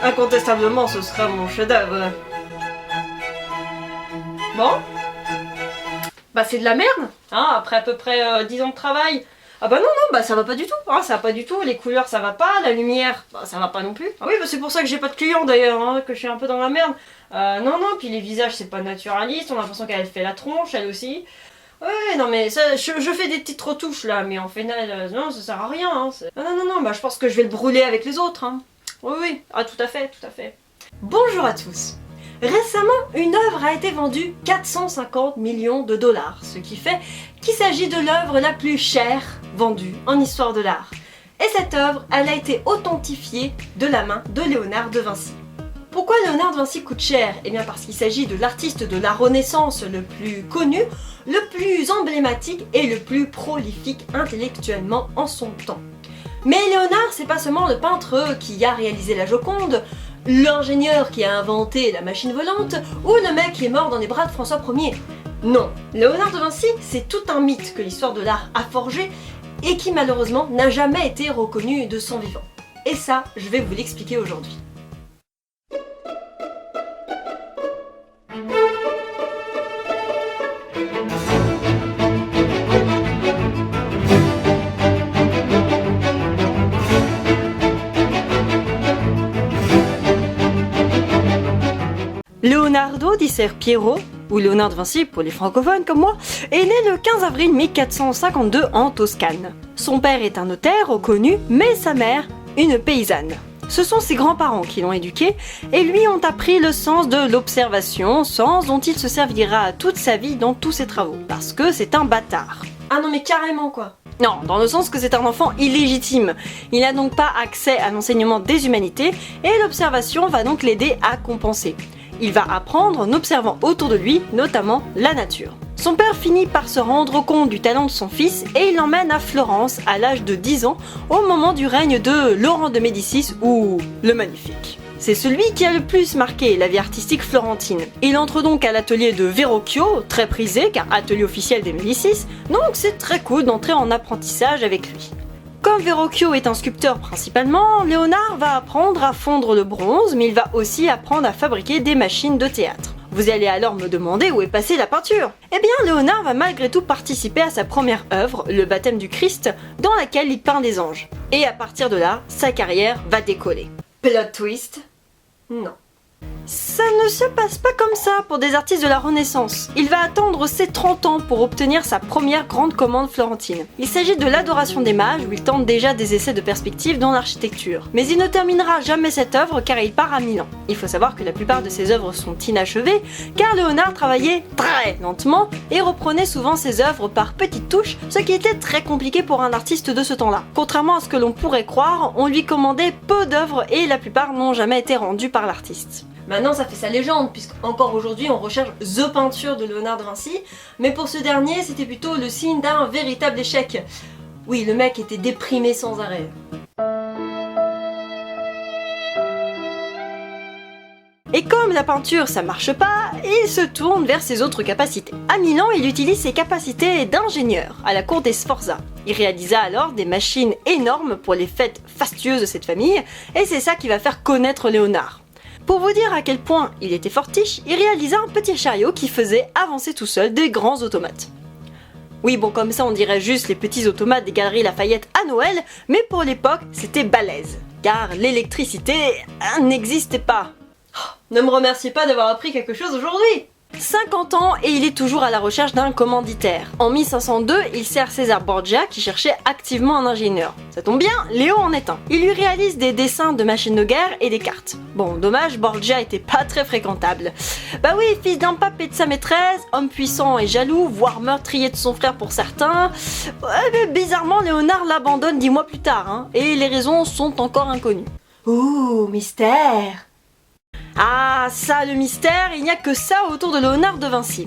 Incontestablement, ce sera mon chef-d'œuvre. Bon? Bah c'est de la merde, hein, après à peu près 10 ans de travail. Ah bah non, bah ça va pas du tout, hein, ça va pas du tout, les couleurs ça va pas, la lumière, bah ça va pas non plus. Ah oui, bah c'est pour ça que j'ai pas de clients d'ailleurs, hein, que je suis un peu dans la merde. Non, puis les visages c'est pas naturaliste, on a l'impression qu'elle fait la tronche, elle aussi. Ouais, non mais ça, je fais des petites retouches là, mais en final, non, ça sert à rien. Hein, non, bah je pense que je vais le brûler avec les autres. Hein. Oui, ah tout à fait. Bonjour à tous. Récemment, une œuvre a été vendue 450 millions de dollars, ce qui fait qu'il s'agit de l'œuvre la plus chère vendue en histoire de l'art. Et cette œuvre, elle a été authentifiée de la main de Léonard de Vinci. Pourquoi Léonard de Vinci coûte cher? Eh bien parce qu'il s'agit de l'artiste de la Renaissance le plus connu, le plus emblématique et le plus prolifique intellectuellement en son temps. Mais Léonard, c'est pas seulement le peintre qui a réalisé la Joconde, l'ingénieur qui a inventé la machine volante ou le mec qui est mort dans les bras de François Ier. Non, Léonard de Vinci, c'est tout un mythe que l'histoire de l'art a forgé et qui malheureusement n'a jamais été reconnu de son vivant. Et ça, je vais vous l'expliquer aujourd'hui. Leonardo di Ser Piero, ou Léonard de Vinci pour les francophones comme moi, est né le 15 avril 1452 en Toscane. Son père est un notaire reconnu, mais sa mère, une paysanne. Ce sont ses grands-parents qui l'ont éduqué et lui ont appris le sens de l'observation, sens dont il se servira toute sa vie dans tous ses travaux, parce que c'est un bâtard. Ah non mais carrément quoi. Non, dans le sens que c'est un enfant illégitime. Il n'a donc pas accès à l'enseignement des humanités et l'observation va donc l'aider à compenser. Il va apprendre en observant autour de lui, notamment la nature. Son père finit par se rendre compte du talent de son fils et il l'emmène à Florence à l'âge de 10 ans, au moment du règne de Laurent de Médicis ou le Magnifique. C'est celui qui a le plus marqué la vie artistique florentine. Il entre donc à l'atelier de Verrocchio, très prisé car atelier officiel des Médicis, donc c'est très cool d'entrer en apprentissage avec lui. Comme Verrocchio est un sculpteur principalement, Léonard va apprendre à fondre le bronze, mais il va aussi apprendre à fabriquer des machines de théâtre. Vous allez alors me demander où est passée la peinture. Eh bien, Léonard va malgré tout participer à sa première œuvre, le baptême du Christ, dans laquelle il peint des anges. Et à partir de là, sa carrière va décoller. Plot twist? Non. Ça ne se passe pas comme ça pour des artistes de la Renaissance. Il va attendre ses 30 ans pour obtenir sa première grande commande florentine. Il s'agit de l'Adoration des mages où il tente déjà des essais de perspective dans l'architecture. Mais il ne terminera jamais cette œuvre car il part à Milan. Il faut savoir que la plupart de ses œuvres sont inachevées car Léonard travaillait très lentement et reprenait souvent ses œuvres par petites touches, ce qui était très compliqué pour un artiste de ce temps-là. Contrairement à ce que l'on pourrait croire, on lui commandait peu d'œuvres et la plupart n'ont jamais été rendues par l'artiste. Maintenant ça fait sa légende, puisqu'encore aujourd'hui on recherche The peinture de Léonard de Vinci, mais pour ce dernier c'était plutôt le signe d'un véritable échec. Oui, le mec était déprimé sans arrêt. Et comme la peinture ça marche pas, il se tourne vers ses autres capacités. À Milan, il utilise ses capacités d'ingénieur à la cour des Sforza. Il réalisa alors des machines énormes pour les fêtes fastueuses de cette famille, et c'est ça qui va faire connaître Léonard. Pour vous dire à quel point il était fortiche, il réalisa un petit chariot qui faisait avancer tout seul des grands automates. Oui, bon, comme ça on dirait juste les petits automates des galeries Lafayette à Noël, mais pour l'époque c'était balèze, car l'électricité n'existait pas. Ne me remerciez pas d'avoir appris quelque chose aujourd'hui. 50 ans et il est toujours à la recherche d'un commanditaire. En 1502, il sert César Borgia qui cherchait activement un ingénieur. Ça tombe bien, Léo en est un. Il lui réalise des dessins de machines de guerre et des cartes. Bon, dommage, Borgia était pas très fréquentable. Bah oui, fils d'un pape et de sa maîtresse, homme puissant et jaloux, voire meurtrier de son frère pour certains. Ouais, mais bizarrement, Léonard l'abandonne 10 mois plus tard, hein, et les raisons sont encore inconnues. Ouh, mystère! Ah, ça, le mystère, il n'y a que ça autour de Léonard de Vinci.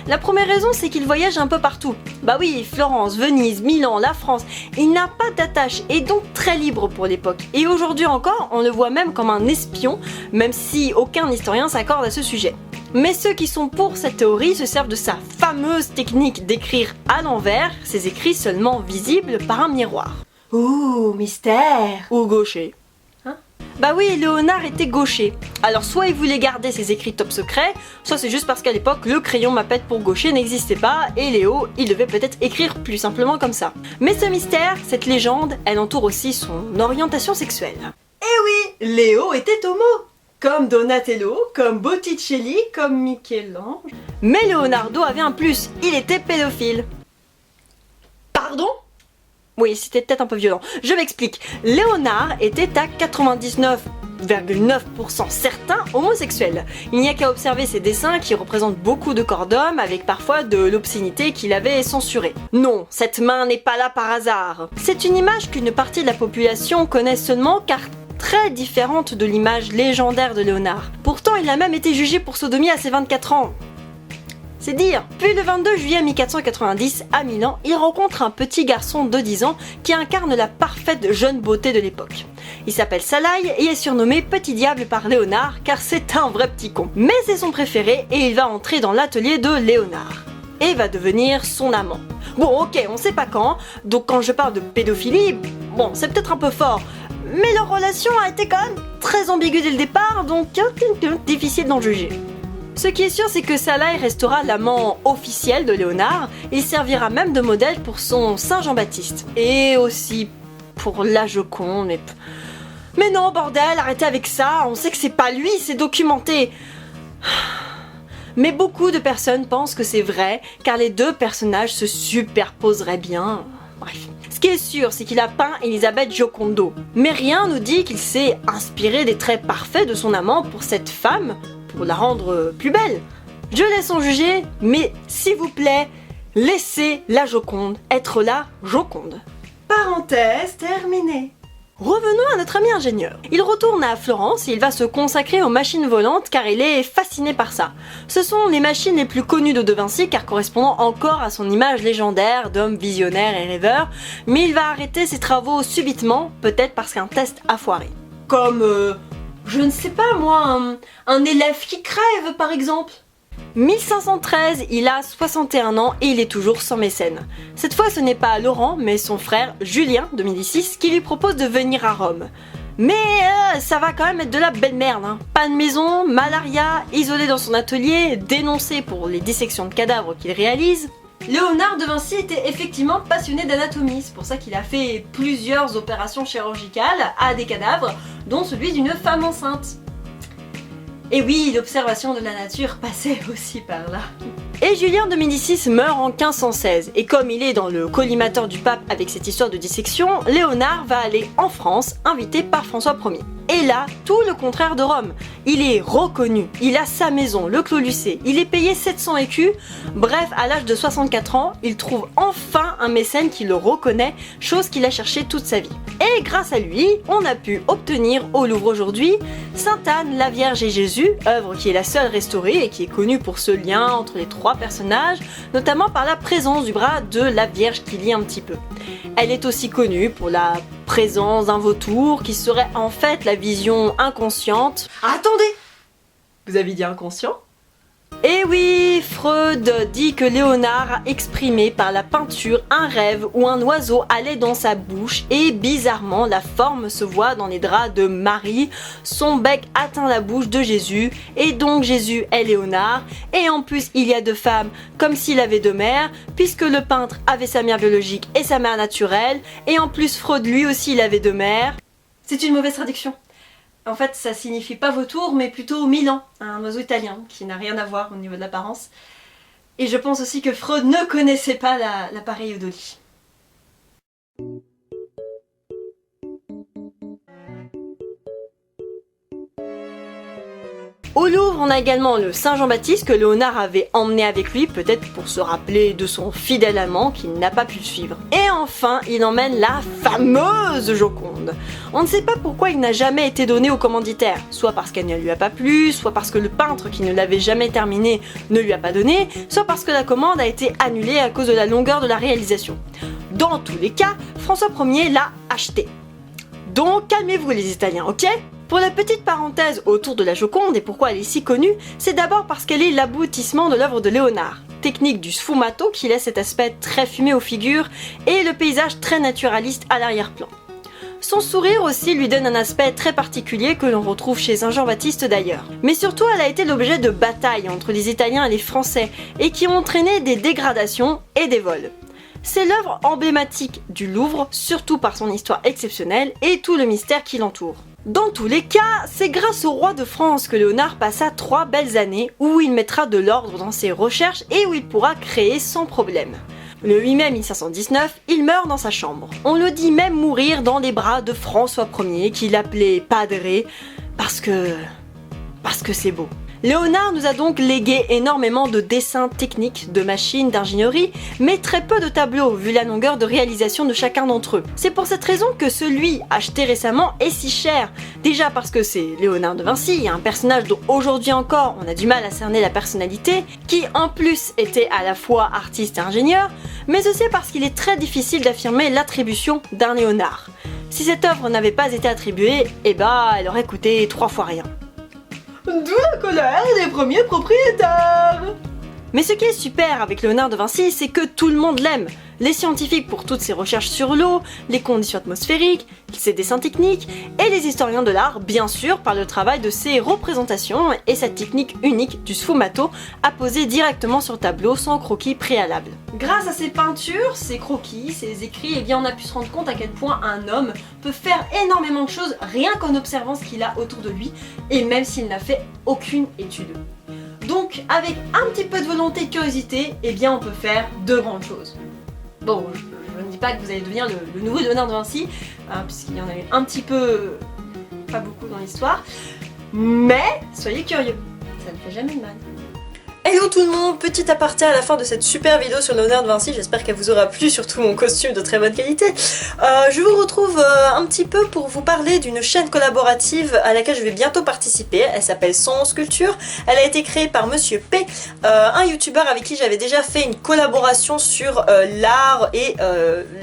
La première raison, c'est qu'il voyage un peu partout. Bah oui, Florence, Venise, Milan, la France, il n'a pas d'attache et donc très libre pour l'époque. Et aujourd'hui encore, on le voit même comme un espion, même si aucun historien s'accorde à ce sujet. Mais ceux qui sont pour cette théorie se servent de sa fameuse technique d'écrire à l'envers, ses écrits seulement visibles par un miroir. Ouh, mystère! Ou gaucher. Bah oui, Léonard était gaucher. Alors soit il voulait garder ses écrits top secrets, soit c'est juste parce qu'à l'époque le crayon mapette pour gaucher n'existait pas et Léo, il devait peut-être écrire plus simplement comme ça. Mais ce mystère, cette légende, elle entoure aussi son orientation sexuelle. Eh oui, Léo était homo, comme Donatello, comme Botticelli, comme Michel-Ange. Mais Leonardo avait un plus, il était pédophile. Pardon ? Oui, c'était peut-être un peu violent. Je m'explique. Léonard était à 99,9% certain homosexuel. Il n'y a qu'à observer ses dessins qui représentent beaucoup de corps d'hommes avec parfois de l'obscénité qu'il avait censurée. Non, cette main n'est pas là par hasard. C'est une image qu'une partie de la population connaît seulement car très différente de l'image légendaire de Léonard. Pourtant, il a même été jugé pour sodomie à ses 24 ans. C'est dire. Puis le 22 juillet 1490, à Milan, il rencontre un petit garçon de 10 ans qui incarne la parfaite jeune beauté de l'époque. Il s'appelle Salaï et est surnommé Petit Diable par Léonard car c'est un vrai petit con. Mais c'est son préféré et il va entrer dans l'atelier de Léonard et va devenir son amant. Bon ok, on sait pas quand, donc quand je parle de pédophilie, bon c'est peut-être un peu fort, mais leur relation a été quand même très ambiguë dès le départ, donc difficile d'en juger. Ce qui est sûr, c'est que Salaï restera l'amant officiel de Léonard. Il servira même de modèle pour son Saint Jean-Baptiste. Et aussi pour la Joconde. Mais non, bordel, arrêtez avec ça. On sait que c'est pas lui, c'est documenté. Mais beaucoup de personnes pensent que c'est vrai, car les deux personnages se superposeraient bien. Bref. Ce qui est sûr, c'est qu'il a peint Elisabeth Giocondo. Mais rien nous dit qu'il s'est inspiré des traits parfaits de son amant pour cette femme, pour la rendre plus belle. Je laisse en juger, mais s'il vous plaît, laissez la Joconde être la Joconde. Parenthèse terminée. Revenons à notre ami ingénieur. Il retourne à Florence et il va se consacrer aux machines volantes car il est fasciné par ça. Ce sont les machines les plus connues de De Vinci car correspondant encore à son image légendaire d'homme visionnaire et rêveur, mais il va arrêter ses travaux subitement, peut-être parce qu'un test a foiré. Comme, je ne sais pas moi, un élève qui crève par exemple. 1513, il a 61 ans et il est toujours sans mécène. Cette fois, ce n'est pas Laurent, mais son frère Julien de Médicis qui lui propose de venir à Rome. Mais ça va quand même être de la belle merde, hein. Pas de maison, malaria, isolé dans son atelier, dénoncé pour les dissections de cadavres qu'il réalise. Léonard de Vinci était effectivement passionné d'anatomie, c'est pour ça qu'il a fait plusieurs opérations chirurgicales à des cadavres, dont celui d'une femme enceinte. Et oui, l'observation de la nature passait aussi par là. Et Julien de Médicis meurt en 1516, et comme il est dans le collimateur du pape avec cette histoire de dissection, Léonard va aller en France, invité par François Ier. Et là, tout le contraire de Rome. Il est reconnu, il a sa maison, le Clos Lucé, il est payé 700 écus, bref, à l'âge de 64 ans, il trouve enfin un mécène qui le reconnaît, chose qu'il a cherché toute sa vie. Et grâce à lui, on a pu obtenir au Louvre aujourd'hui Sainte Anne, la Vierge et Jésus, œuvre qui est la seule restaurée et qui est connue pour ce lien entre les trois personnages, notamment par la présence du bras de la Vierge qui lie un petit peu. Elle est aussi connue pour la présence d'un vautour qui serait en fait la vision inconsciente. Attendez! Vous avez dit inconscient? Eh oui, Freud dit que Léonard a exprimé par la peinture un rêve où un oiseau allait dans sa bouche et bizarrement la forme se voit dans les draps de Marie, son bec atteint la bouche de Jésus et donc Jésus est Léonard et en plus il y a deux femmes comme s'il avait deux mères puisque le peintre avait sa mère biologique et sa mère naturelle et en plus Freud lui aussi il avait deux mères. C'est une mauvaise traduction. En fait, ça signifie pas vautour, mais plutôt Milan, un oiseau italien qui n'a rien à voir au niveau de l'apparence. Et je pense aussi que Freud ne connaissait pas la pareidolie. Au Louvre, on a également le Saint Jean-Baptiste que Léonard avait emmené avec lui, peut-être pour se rappeler de son fidèle amant qui n'a pas pu le suivre. Et enfin, il emmène la fameuse Joconde. On ne sait pas pourquoi il n'a jamais été donné au commanditaire, soit parce qu'elle ne lui a pas plu, soit parce que le peintre qui ne l'avait jamais terminé ne lui a pas donné, soit parce que la commande a été annulée à cause de la longueur de la réalisation. Dans tous les cas, François Ier l'a acheté. Donc calmez-vous les Italiens, ok ? Pour la petite parenthèse autour de la Joconde et pourquoi elle est si connue, c'est d'abord parce qu'elle est l'aboutissement de l'œuvre de Léonard. Technique du sfumato qui laisse cet aspect très fumé aux figures et le paysage très naturaliste à l'arrière-plan. Son sourire aussi lui donne un aspect très particulier que l'on retrouve chez un Jean-Baptiste d'ailleurs. Mais surtout, elle a été l'objet de batailles entre les Italiens et les Français et qui ont entraîné des dégradations et des vols. C'est l'œuvre emblématique du Louvre, surtout par son histoire exceptionnelle et tout le mystère qui l'entoure. Dans tous les cas, c'est grâce au roi de France que Léonard passa 3 belles années où il mettra de l'ordre dans ses recherches et où il pourra créer sans problème. Le 8 mai 1519, il meurt dans sa chambre. On le dit même mourir dans les bras de François Ier, qu'il appelait Padre, parce que c'est beau. Léonard nous a donc légué énormément de dessins techniques, de machines, d'ingénierie, mais très peu de tableaux vu la longueur de réalisation de chacun d'entre eux. C'est pour cette raison que celui acheté récemment est si cher. Déjà parce que c'est Léonard de Vinci, un personnage dont aujourd'hui encore on a du mal à cerner la personnalité, qui en plus était à la fois artiste et ingénieur, mais aussi parce qu'il est très difficile d'affirmer l'attribution d'un Léonard. Si cette œuvre n'avait pas été attribuée, elle aurait coûté 3 fois rien. D'où la colère des premiers propriétaires. Mais ce qui est super avec Léonard de Vinci, c'est que tout le monde l'aime. Les scientifiques pour toutes ses recherches sur l'eau, les conditions atmosphériques, ses dessins techniques, et les historiens de l'art, bien sûr, par le travail de ses représentations et sa technique unique du sfumato à poser directement sur tableau sans croquis préalable. Grâce à ses peintures, ses croquis, ses écrits, on a pu se rendre compte à quel point un homme peut faire énormément de choses rien qu'en observant ce qu'il a autour de lui, et même s'il n'a fait aucune étude. Donc, avec un petit peu de volonté et de curiosité, on peut faire de grandes choses. Bon, je ne dis pas que vous allez devenir le nouveau Léonard de Vinci, puisqu'il y en a eu un petit peu, pas beaucoup dans l'histoire, mais soyez curieux, ça ne fait jamais de mal. Hello tout le monde, petit aparté à la fin de cette super vidéo sur Léonard de Vinci, j'espère qu'elle vous aura plu, surtout mon costume de très bonne qualité. Je vous retrouve un petit peu pour vous parler d'une chaîne collaborative à laquelle je vais bientôt participer, elle s'appelle Sens Culture, elle a été créée par Monsieur P, un youtubeur avec qui j'avais déjà fait une collaboration sur l'art et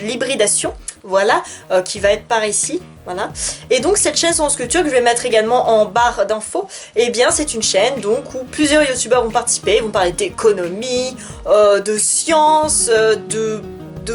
l'hybridation. Voilà, qui va être par ici, voilà. Et donc cette chaîne Sens Culture que je vais mettre également en barre d'infos, c'est une chaîne donc où plusieurs youtubeurs vont participer, ils vont parler d'économie, de sciences, de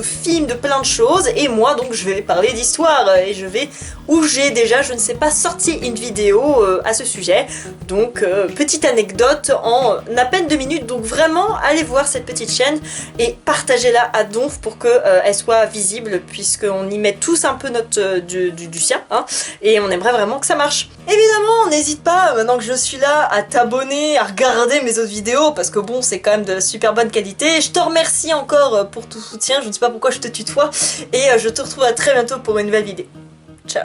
films, de plein de choses, et moi donc je vais parler d'histoire, et j'ai déjà, je ne sais pas, sorti une vidéo à ce sujet, donc petite anecdote en à peine 2 minutes, donc vraiment allez voir cette petite chaîne et partagez-la à donf pour que elle soit visible, puisqu'on y met tous un peu notre du sien, hein, et on aimerait vraiment que ça marche. Évidemment, n'hésite pas, maintenant que je suis là, à t'abonner, à regarder mes autres vidéos, parce que bon, c'est quand même de super bonne qualité. Je te remercie encore pour tout soutien, je ne sais pas pourquoi je te tutoie, et je te retrouve à très bientôt pour une nouvelle vidéo. Ciao.